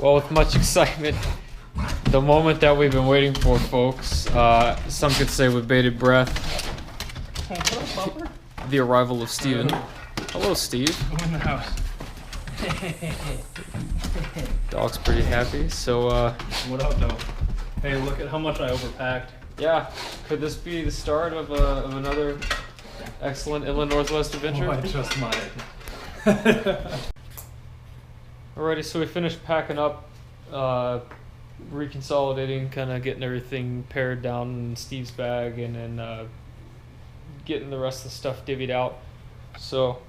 Well, with much excitement, the moment that we've been waiting for, folks. Some could say with bated breath. The arrival of Steven. Hello, Steve. I'm in the house. Dog's pretty happy. So, What up, though? Hey, look at how much I overpacked. yeah, could this be the start of another excellent Inland Northwest adventure? Oh, I just might. Alrighty, so we finished packing up, reconsolidating, kind of getting everything pared down in Steve's bag, and then getting the rest of the stuff divvied out. So,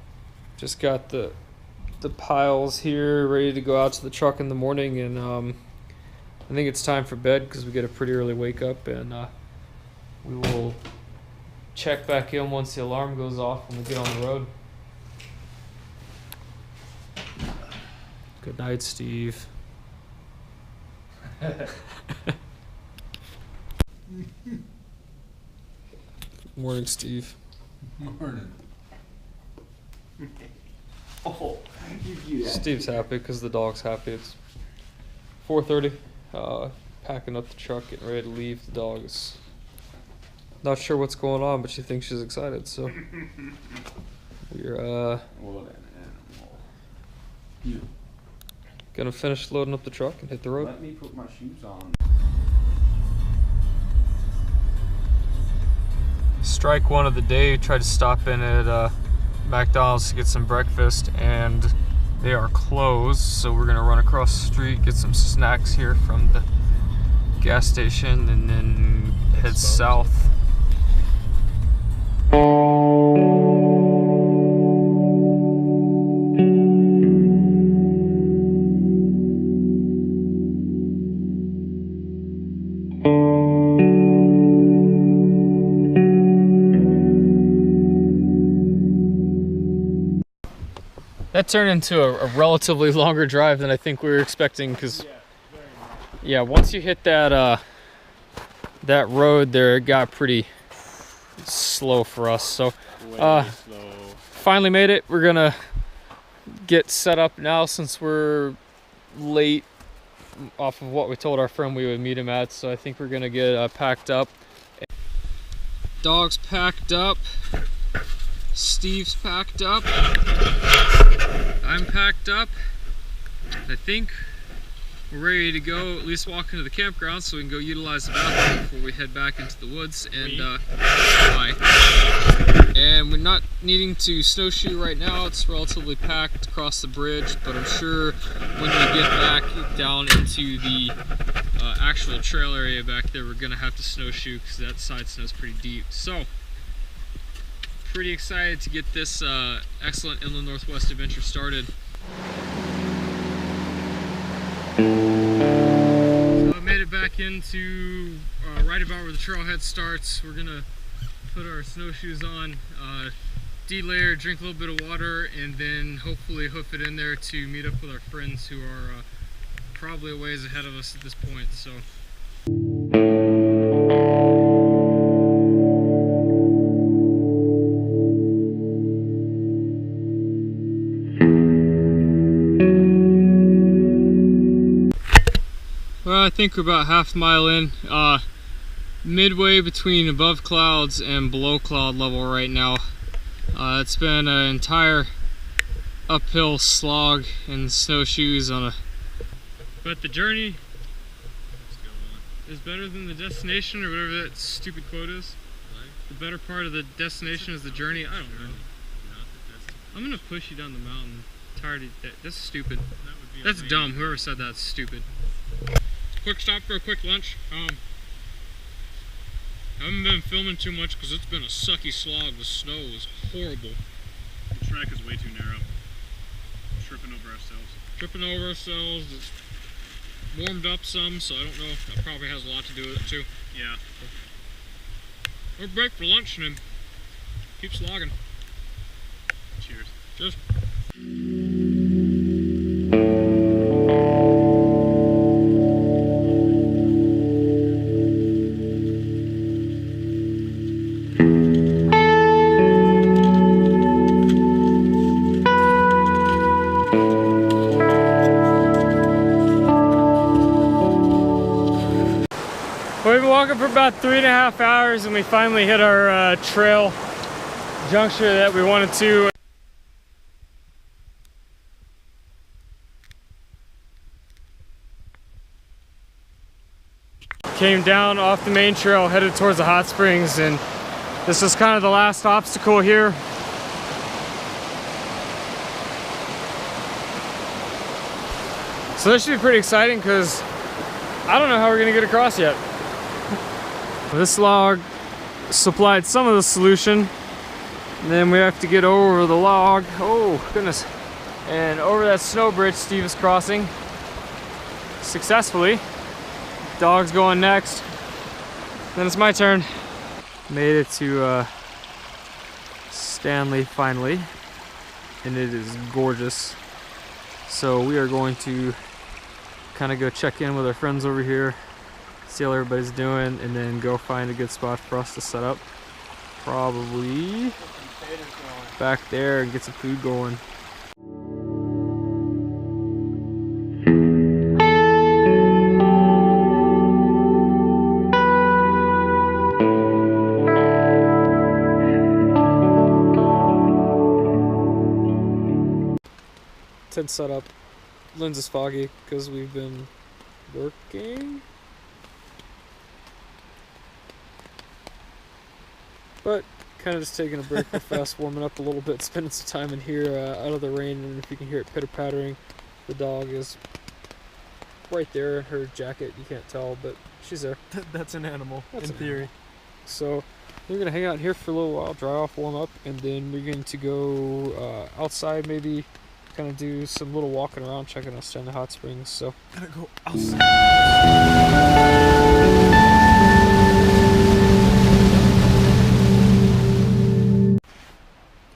just got the piles here ready to go out to the truck in the morning, and I think it's time for bed because we get a pretty early wake up, and we will check back in once the alarm goes off when we get on the road. Good night, Steve. Morning, Steve. Morning. Oh, you do that. Steve's happy because the dog's happy. It's 4:30. Packing up the truck, getting ready to leave. The dog is not sure what's going on, but she thinks she's excited. So we're What an animal. You. gonna finish loading up the truck and hit the road. Let me put my shoes on. Strike one of the day. Tried to stop in at McDonald's to get some breakfast, and they are closed. So we're gonna run across the street, get some snacks here from the gas station, and then head south. That turned into a relatively longer drive than I think we were expecting, because yeah, once you hit that that road there, it got pretty slow for us. So finally made it. We're gonna get set up now since we're late off of what we told our friend we would meet him at. So I think we're gonna get packed up. Dog's packed up. Steve's packed up. I'm packed up. I think we're ready to go, at least walk into the campground so we can go utilize the bathroom before we head back into the woods. And and we're not needing to snowshoe right now. It's relatively packed across the bridge, but I'm sure when we get back down into the actual trail area back there, we're gonna have to snowshoe because that side snow's pretty deep. So pretty excited to get this excellent Inland Northwest adventure started. So I made it back into right about where the trailhead starts. We're gonna put our snowshoes on, de-layer, drink a little bit of water, and then hopefully hoof it in there to meet up with our friends who are probably a ways ahead of us at this point. So. Well, I think we're about half a mile in, midway between above clouds and below cloud level right now. It's been an entire uphill slog in snowshoes but the journey is better than the destination, or whatever that stupid quote is. The better part of the destination is the journey. I don't know. I'm gonna push you down the mountain. Tired of that. That's stupid. That's dumb. Whoever said that's stupid. Quick stop for a quick lunch. I haven't been filming too much because it's been a sucky slog. The snow is horrible. The track is way too narrow. Tripping over ourselves. It's warmed up some, so I don't know. That probably has a lot to do with it too. Yeah. We'll break for lunch and then keep slogging. Cheers. Cheers. We've been walking for about 3.5 hours and we finally hit our trail juncture that we wanted to. Came down off the main trail, headed towards the hot springs, and this is kind of the last obstacle here. So this should be pretty exciting because I don't know how we're gonna get across yet. This log supplied some of the solution. And then we have to get over the log. Oh goodness. And over that snow bridge Steve is crossing successfully. Dog's going next. Then it's my turn. Made it to Stanley finally. And it is gorgeous. So we are going to kind of go check in with our friends over here, see how everybody's doing, and then go find a good spot for us to set up. Probably back there and get some food going. Tent set up. Lens is foggy because we've been working, but kind of just taking a break real fast, warming up a little bit, spending some time in here out of the rain. And if you can hear it pitter-pattering, the dog is right there. Her jacket, you can't tell, but she's there. That's an animal, That's in theory. So we're gonna hang out here for a little while, dry off, warm up, and then we're going to go outside, maybe kind of do some little walking around, checking out Stanley Hot Springs. So Gotta go outside.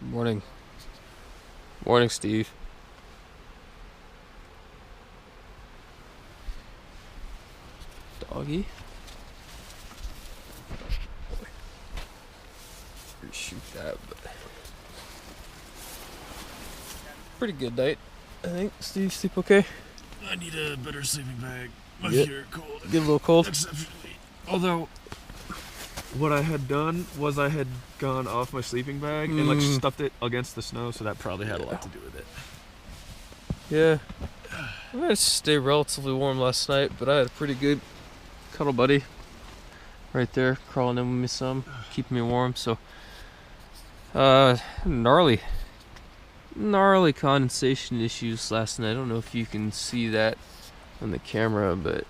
Morning. Morning, Steve. Doggy. Shoot that, but pretty good night, I think. Steve, sleep okay? I need a better sleeping bag. My Yeah. feet are cold. Get a little cold? Exceptionally. Although, what I had done was I had gone off my sleeping bag and like stuffed it against the snow, so that probably had a lot to do with it. Yeah. I managed to stay relatively warm last night, but I had a pretty good cuddle buddy right there crawling in with me some, keeping me warm. So gnarly condensation issues last night. I don't know if you can see that on the camera, but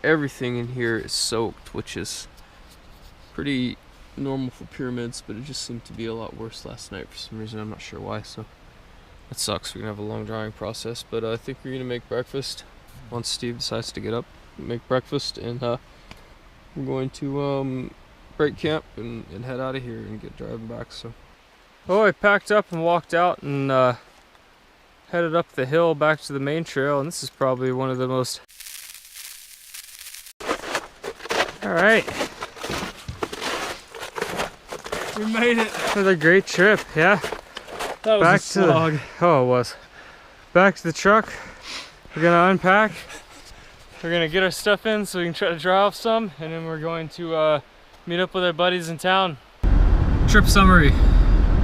everything in here is soaked, which is pretty normal for pyramids, but it just seemed to be a lot worse last night for some reason. I'm not sure why, so that sucks. We're gonna have a long drying process, but I think we're gonna make breakfast once Steve decides to get up, make breakfast, and we're going to break camp and head out of here and get driving back. So I packed up and walked out and headed up the hill back to the main trail, and this is probably one of the most... Alright. We made it. Another great trip, yeah. That was Back a slog. Oh, it was. Back to the truck. We're gonna unpack. We're gonna get our stuff in so we can try to dry off some, and then we're going to meet up with our buddies in town. Trip summary.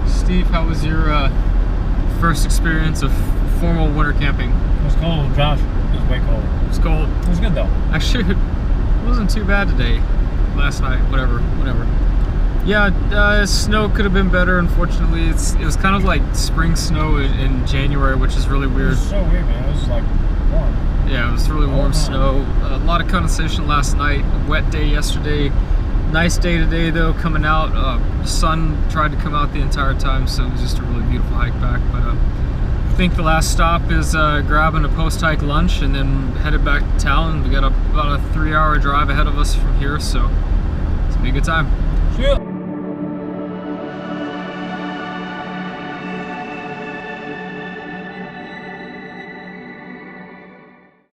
Steve, how was your first experience of formal winter camping? It was cold, Josh. It was way cold. It was cold. It was good though. Actually, it wasn't too bad today. Last night, whatever. Yeah, snow could have been better. Unfortunately, it was kind of like spring snow in January, which is really It weird. was so weird, man. It was like warm. Yeah, it was really warm snow. A lot of condensation last night. A wet day yesterday. Nice day today though, coming out. Sun tried to come out the entire time, so it was just a really beautiful hike back. But I think the last stop is grabbing a post-hike lunch and then headed back to town. We got about a 3-hour drive ahead of us from here, so it's gonna be a good time.